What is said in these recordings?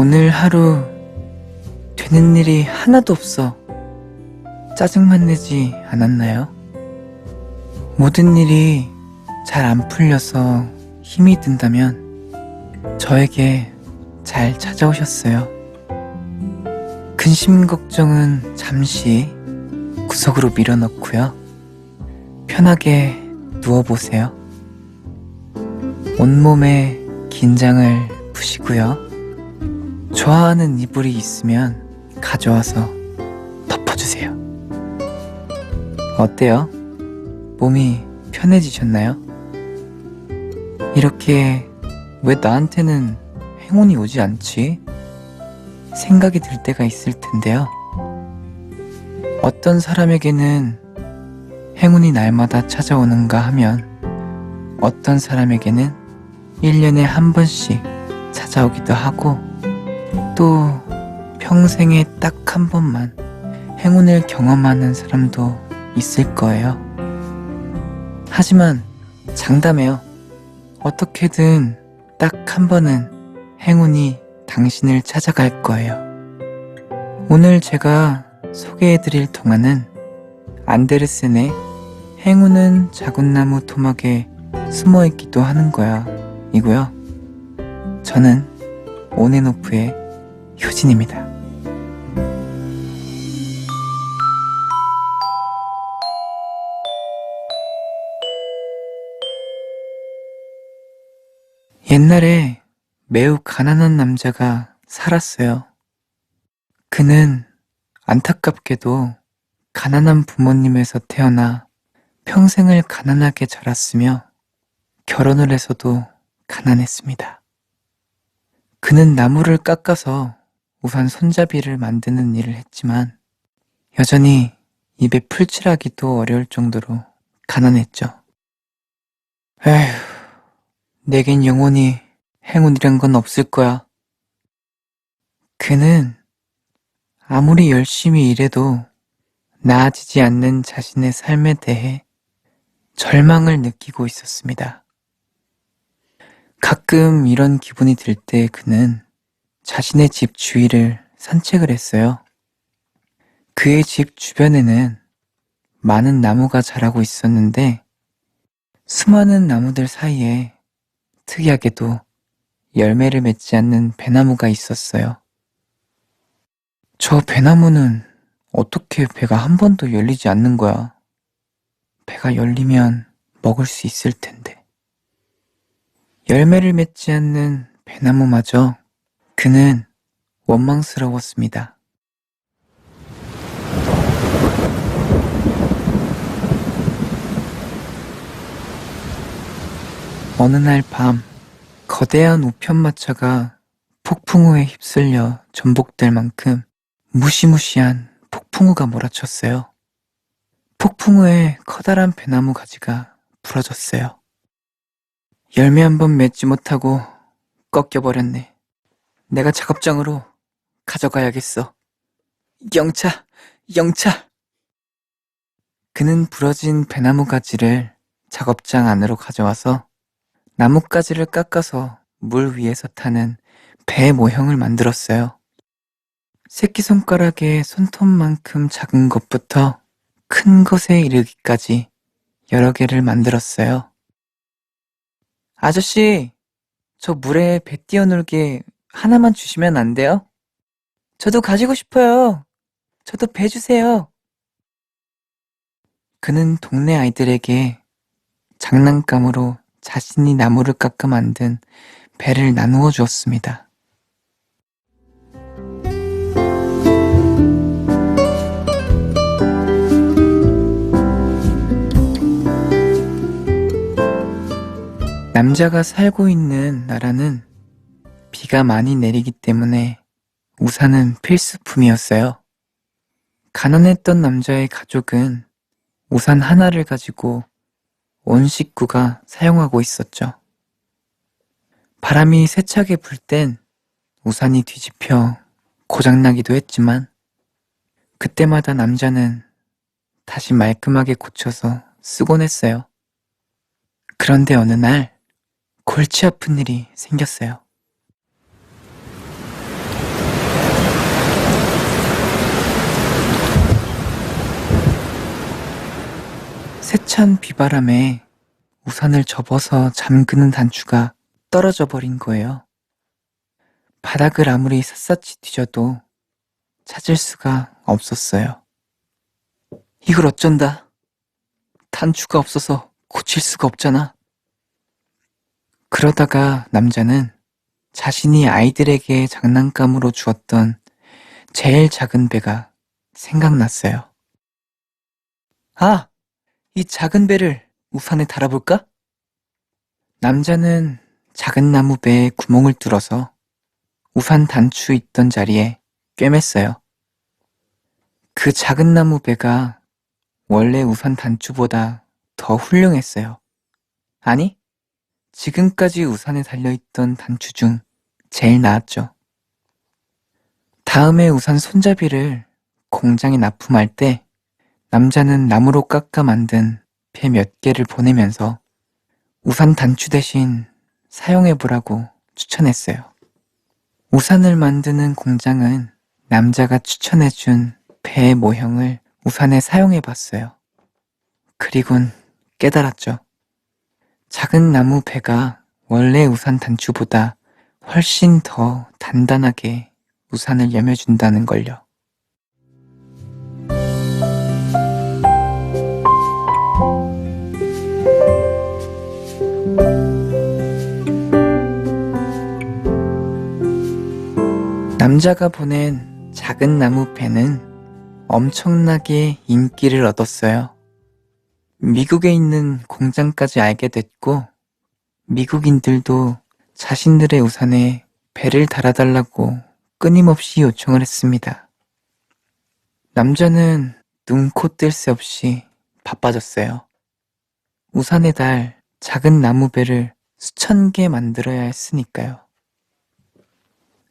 오늘 하루 되는 일이 하나도 없어 짜증만 내지 않았나요? 모든 일이 잘 안 풀려서 힘이 든다면 저에게 잘 찾아오셨어요. 근심 걱정은 잠시 구석으로 밀어넣고요. 편하게 누워보세요. 온몸에 긴장을 푸시고요. 좋아하는 이불이 있으면 가져와서 덮어주세요. 어때요? 몸이 편해지셨나요? 이렇게 왜 나한테는 행운이 오지 않지? 생각이 들 때가 있을 텐데요. 어떤 사람에게는 행운이 날마다 찾아오는가 하면 어떤 사람에게는 1년에 한 번씩 찾아오기도 하고 또 평생에 딱 한 번만 행운을 경험하는 사람도 있을 거예요. 하지만 장담해요. 어떻게든 딱 한 번은 행운이 당신을 찾아갈 거예요. 오늘 제가 소개해드릴 동화는 안데르센의 행운은 작은 나무 토막에 숨어있기도 하는 거야 이고요. 저는 온앤오프의 효진입니다. 옛날에 매우 가난한 남자가 살았어요. 그는 안타깝게도 가난한 부모님에서 태어나 평생을 가난하게 자랐으며 결혼을 해서도 가난했습니다. 그는 나무를 깎아서 우산 손잡이를 만드는 일을 했지만 여전히 입에 풀칠하기도 어려울 정도로 가난했죠. 에휴, 내겐 영원히 행운이란 건 없을 거야. 그는 아무리 열심히 일해도 나아지지 않는 자신의 삶에 대해 절망을 느끼고 있었습니다. 가끔 이런 기분이 들 때 그는 자신의 집 주위를 산책을 했어요. 그의 집 주변에는 많은 나무가 자라고 있었는데 수많은 나무들 사이에 특이하게도 열매를 맺지 않는 배나무가 있었어요. 저 배나무는 어떻게 배가 한 번도 열리지 않는 거야? 배가 열리면 먹을 수 있을 텐데. 열매를 맺지 않는 배나무마저 그는 원망스러웠습니다. 어느 날 밤 거대한 우편마차가 폭풍우에 휩쓸려 전복될 만큼 무시무시한 폭풍우가 몰아쳤어요. 폭풍우에 커다란 배나무 가지가 부러졌어요. 열매 한 번 맺지 못하고 꺾여버렸네. 내가 작업장으로 가져가야겠어. 영차! 영차! 그는 부러진 배나무 가지를 작업장 안으로 가져와서 나뭇가지를 깎아서 물 위에서 타는 배 모형을 만들었어요. 새끼손가락의 손톱만큼 작은 것부터 큰 것에 이르기까지 여러 개를 만들었어요. 아저씨, 저 물에 배 띄워놀게 하나만 주시면 안 돼요? 저도 가지고 싶어요. 저도 배 주세요. 그는 동네 아이들에게 장난감으로 자신이 나무를 깎아 만든 배를 나누어 주었습니다. 남자가 살고 있는 나라는 비가 많이 내리기 때문에 우산은 필수품이었어요. 가난했던 남자의 가족은 우산 하나를 가지고 온 식구가 사용하고 있었죠. 바람이 세차게 불 땐 우산이 뒤집혀 고장나기도 했지만 그때마다 남자는 다시 말끔하게 고쳐서 쓰곤 했어요. 그런데 어느 날 골치 아픈 일이 생겼어요. 세찬 비바람에 우산을 접어서 잠그는 단추가 떨어져 버린 거예요. 바닥을 아무리 샅샅이 뒤져도 찾을 수가 없었어요. 이걸 어쩐다. 단추가 없어서 고칠 수가 없잖아. 그러다가 남자는 자신이 아이들에게 장난감으로 주었던 제일 작은 배가 생각났어요. 아! 이 작은 배를 우산에 달아볼까? 남자는 작은 나무 배에 구멍을 뚫어서 우산 단추 있던 자리에 꿰맸어요. 그 작은 나무 배가 원래 우산 단추보다 더 훌륭했어요. 아니, 지금까지 우산에 달려있던 단추 중 제일 나았죠. 다음에 우산 손잡이를 공장에 납품할 때 남자는 나무로 깎아 만든 배 몇 개를 보내면서 우산 단추 대신 사용해보라고 추천했어요. 우산을 만드는 공장은 남자가 추천해준 배의 모형을 우산에 사용해봤어요. 그리곤 깨달았죠. 작은 나무 배가 원래 우산 단추보다 훨씬 더 단단하게 우산을 여며준다는 걸요. 남자가 보낸 작은 나무 배는 엄청나게 인기를 얻었어요. 미국에 있는 공장까지 알게 됐고, 미국인들도 자신들의 우산에 배를 달아달라고 끊임없이 요청을 했습니다. 남자는 눈코 뜰 새 없이 바빠졌어요. 우산에 달 작은 나무 배를 수천 개 만들어야 했으니까요.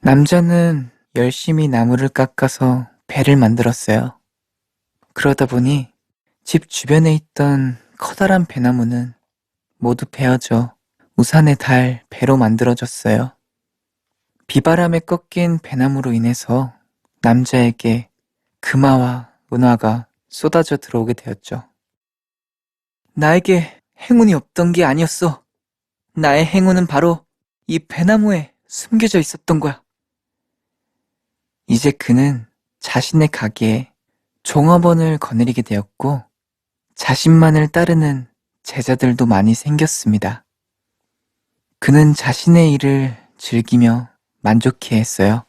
남자는 열심히 나무를 깎아서 배를 만들었어요. 그러다 보니 집 주변에 있던 커다란 배나무는 모두 베어져 우산에 달 배로 만들어졌어요. 비바람에 꺾인 배나무로 인해서 남자에게 금화와 은화가 쏟아져 들어오게 되었죠. 나에게 행운이 없던 게 아니었어. 나의 행운은 바로 이 배나무에 숨겨져 있었던 거야. 이제 그는 자신의 가게에 종업원을 거느리게 되었고 자신만을 따르는 제자들도 많이 생겼습니다. 그는 자신의 일을 즐기며 만족해했어요.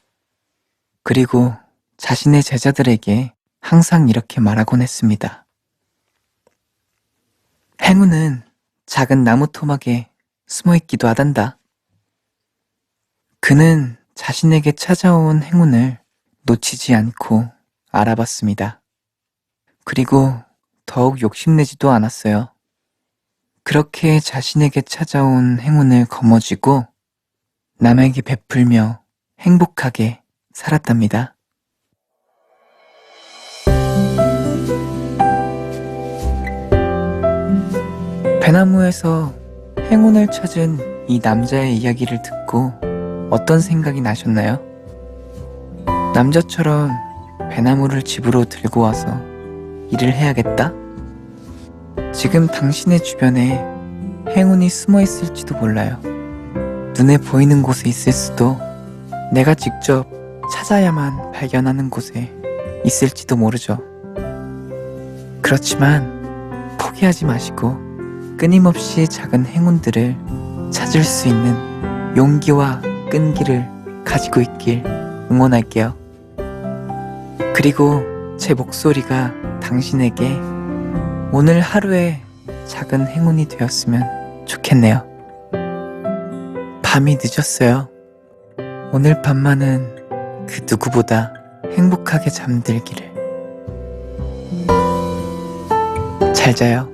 그리고 자신의 제자들에게 항상 이렇게 말하곤 했습니다. 행운은 작은 나무 토막에 숨어있기도 하단다. 그는 자신에게 찾아온 행운을 놓치지 않고 알아봤습니다. 그리고 더욱 욕심내지도 않았어요. 그렇게 자신에게 찾아온 행운을 거머쥐고 남에게 베풀며 행복하게 살았답니다. 배나무에서 행운을 찾은 이 남자의 이야기를 듣고 어떤 생각이 나셨나요? 남자처럼 배나무를 집으로 들고 와서 일을 해야겠다? 지금 당신의 주변에 행운이 숨어 있을지도 몰라요. 눈에 보이는 곳에 있을 수도, 내가 직접 찾아야만 발견하는 곳에 있을지도 모르죠. 그렇지만 포기하지 마시고 끊임없이 작은 행운들을 찾을 수 있는 용기와 끈기를 가지고 있길 응원할게요. 그리고 제 목소리가 당신에게 오늘 하루에 작은 행운이 되었으면 좋겠네요. 밤이 늦었어요. 오늘 밤만은 그 누구보다 행복하게 잠들기를. 잘 자요.